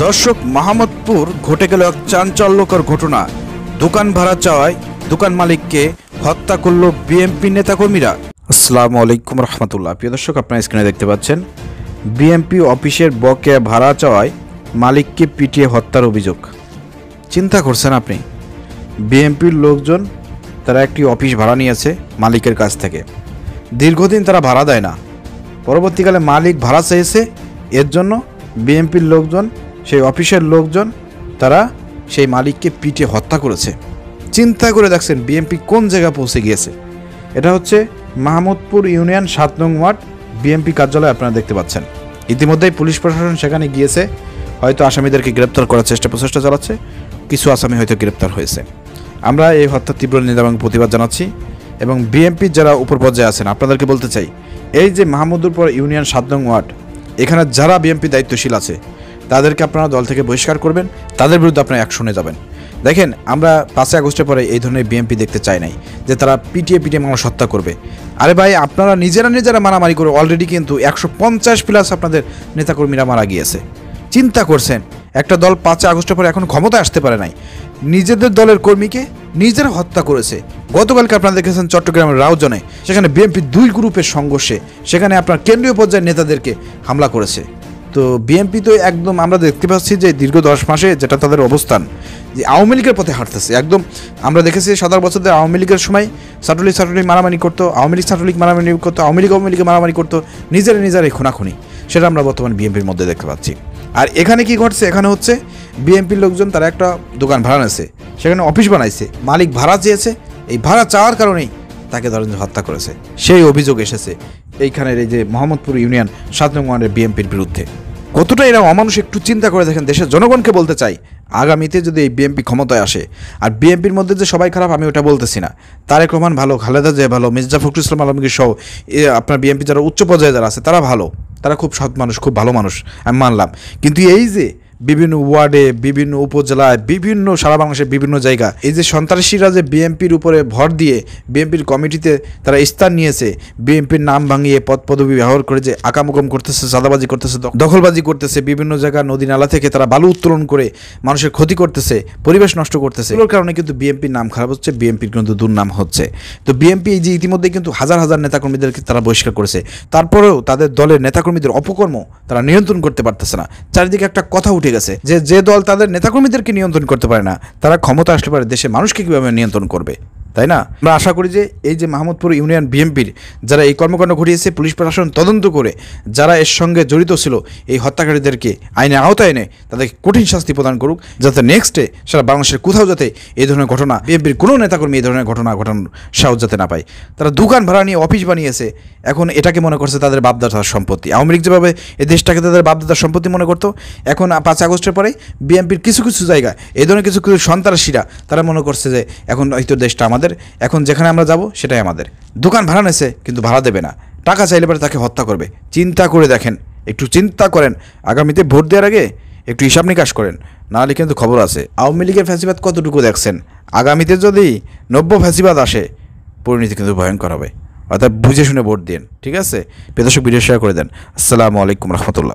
দর্শক, মাহমুদপুর ঘটে গেল এক চাঞ্চল্যকর ঘটনা। দোকান ভাড়া চাওয়ায় দোকান মালিককে হত্যা করল বিএনপি নেতাকর্মীরা। আসসালামু আলাইকুম রহমতুল্লাহ। প্রিয় দর্শক, আপনারা স্ক্রিনে দেখতে পাচ্ছেন বিএনপি অফিসের বকেয়া ভাড়া চাওয়ায় মালিককে পিটিয়ে হত্যার অভিযোগ। চিন্তা করছেন আপনি, বিএনপির লোকজন তারা একটি অফিস ভাড়া নিয়েছে মালিকের কাছ থেকে। দীর্ঘদিন তারা ভাড়া দেয় না, পরবর্তীকালে মালিক ভাড়া চেয়েছে, এর জন্য বিএনপির লোকজন, সেই অফিসের লোকজন তারা সেই মালিককে পিটিয়ে হত্যা করেছে। চিন্তা করে দেখছেন বিএনপি কোন জায়গায় পৌঁছে গিয়েছে। এটা হচ্ছে মাহমুদপুর ইউনিয়ন ৭ নং ওয়ার্ড বিএনপি কার্যালয়, আপনারা দেখতে পাচ্ছেন। ইতিমধ্যেই পুলিশ প্রশাসন সেখানে গিয়েছে, হয়তো আসামিদেরকে গ্রেপ্তার করার প্রচেষ্টা চালাচ্ছে। কিছু আসামি হয়তো গ্রেপ্তার হয়েছে। আমরা এই হত্যার তীব্র নিন্দা এবং প্রতিবাদ জানাচ্ছি এবং বিএনপির যারা উপর পর্যায়ে আছেন আপনাদেরকে বলতে চাই, এই যে মাহমুদপুর ইউনিয়ন ৭ নং ওয়ার্ড, এখানে যারা বিএনপি দায়িত্বশীল আছে তাদেরকে আপনারা দল থেকে বহিষ্কার করবেন, তাদের বিরুদ্ধে আপনারা অ্যাকশনে যাবেন। দেখেন, আমরা ৫ আগস্টের পরে এই ধরনের বিএনপি দেখতে চাই নাই যে তারা পিটিয়ে মানুষ হত্যা করবে। আরে ভাই, আপনারা নিজেরা মারামারি করে অলরেডি কিন্তু ১৫০+ আপনাদের নেতাকর্মীরা মারা গিয়েছে। চিন্তা করছেন, একটা দল ৫ আগস্টের পরে এখন ক্ষমতায় আসতে পারে নাই, নিজেদের দলের কর্মীকে নিজেরা হত্যা করেছে। গতকালকে আপনারা দেখেছেন চট্টগ্রামের রাউজানে, সেখানে বিএনপি ২ গ্রুপের সংঘর্ষে সেখানে আপনার কেন্দ্রীয় পর্যায়ের নেতাদেরকে হামলা করেছে। তো বিএনপি তো একদম আমরা দেখতে পাচ্ছি যে দীর্ঘ ১০ মাসে যেটা তাদের অবস্থান, যে আওয়ামী লীগের পথে হাঁটতেছে। একদম আমরা দেখেছি ৭ বছর ধরে আওয়ামী লীগের সময় ছাত্রলীগ মারামারি করতো, আওয়ামী লীগ ছাত্রলীগ মারামারি করতো, আওয়ামী লীগ মারামারি করতো, নিজেরাই খুনাখুনি। সেটা আমরা বর্তমান বিএনপির মধ্যে দেখতে পাচ্ছি। আর এখানে কি ঘটছে, এখানে হচ্ছে বিএনপির লোকজন তারা একটা দোকান ভাড়া নিয়েছে, সেখানে অফিস বানাইছে, মালিক ভাড়া চেয়েছে, এই ভাড়া চাওয়ার কারণেই তাকে ধরেন হত্যা করেছে। সেই অভিযোগ এসেছে এইখানের এই যে মোহাম্মদপুর ইউনিয়ন ৭ নং ওয়ার্ডের বিএনপির বিরুদ্ধে। কতটা এরা অমানুষ একটু চিন্তা করে দেখেন। দেশের জনগণকে বলতে চাই, আগামীতে যদি এই বিএনপি ক্ষমতায় আসে, আর বিএনপির মধ্যে যে সবাই খারাপ আমি ওটা বলতেছি না, তারেক রহমান ভালো, খালেদা জিয়া ভালো, মির্জা ফখরুল ইসলাম আলমগীর সহ আপনার বিএনপি যারা উচ্চ পর্যায়ে যারা আছে তারা ভালো, তারা খুব সৎ মানুষ, খুব ভালো মানুষ, আমি মানলাম। কিন্তু এই যে বিভিন্ন ওয়ার্ডে, বিভিন্ন উপজেলায়, বিভিন্ন সারা বাংলাদেশের বিভিন্ন জায়গা, এই যে সন্ত্রাসীরা যে বিএনপির উপরে ভর দিয়ে বিএনপির কমিটিতে তারা স্থান নিয়েছে, বিএনপির নাম ভাঙিয়ে পদ পদবি ব্যবহার করে যে আকামুকম করতেছে, চাঁদাবাজি করতেছে, দখলবাজি করতেছে, বিভিন্ন জায়গা নদী নালা থেকে তারা বালু উত্তোলন করে মানুষের ক্ষতি করতেছে, পরিবেশ নষ্ট করতেছে, এগুলোর কারণে কিন্তু বিএনপির নাম খারাপ হচ্ছে, বিএনপির কিন্তু দুর্নাম হচ্ছে। তো বিএনপি এই যে ইতিমধ্যে কিন্তু হাজার হাজার নেতাকর্মীদেরকে তারা বহিষ্কার করেছে, তারপরেও তাদের দলের নেতাকর্মীদের অপকর্ম তারা নিয়ন্ত্রণ করতে পারতেছে না। চারিদিকে একটা কথা উঠে গেছে যে দল তাদের নেতাকর্মীদেরকে নিয়ন্ত্রণ করতে পারে না, তারা ক্ষমতা আসলে পারে দেশের মানুষকে কীভাবে নিয়ন্ত্রণ করবে, তাই না? আমরা আশা করি যে এই যে মাহমুদপুর ইউনিয়ন বিএনপির যারা এই কর্মকাণ্ড ঘটিয়েছে, পুলিশ প্রশাসন তদন্ত করে যারা এর সঙ্গে জড়িত ছিল এই হত্যাকারীদেরকে আইনের আওতায় এনে তাদেরকে কঠিন শাস্তি প্রদান করুক, যাতে নেক্সটে সারা বাংলাদেশের কোথাও যাতে এই ধরনের ঘটনা, বিএনপির কোনো নেতাকর্মী এই ধরনের ঘটনা ঘটানোর সাহস যাতে না পায়। তারা দোকান ভাড়া নিয়ে অফিস বানিয়েছে, এখন এটাকে মনে করছে তাদের বাপদাদার সম্পত্তি। আওয়ামী লীগ যেভাবে এই দেশটাকে তাদের বাপদাদার সম্পত্তি মনে করতো, এখন ৫ আগস্টের পরে বিএনপির কিছু জায়গায় এই ধরনের কিছু সন্ত্রাসীরা তারা মনে করছে যে এখন হয়তো দেশটা আমাদের, এখন যেখানে আমরা যাব সেটাই আমাদের। দোকান ভাড়া নেছে কিন্তু ভাড়া দেবে না, টাকা চাইলে পরে তাকে হত্যা করবে। চিন্তা করে দেখেন, একটু চিন্তা করেন, আগামীতে ভোট দেওয়ার আগে একটু হিসাব নিকাশ করেন, নাহলে কিন্তু খবর আছে। আওয়ামী লীগের ফ্যাসিবাদ কতটুকু দেখছেন, আগামীতে যদি ৯০ ফ্যাসিবাদ আসে পরিণতি কিন্তু ভয়ঙ্কর হবে। অর্থাৎ বুঝে শুনে ভোট দিন, ঠিক আছে? প্রিয় দর্শক, ভিডিও শেয়ার করে দেন। আসসালামু আলাইকুম রহমতুল্লাহ।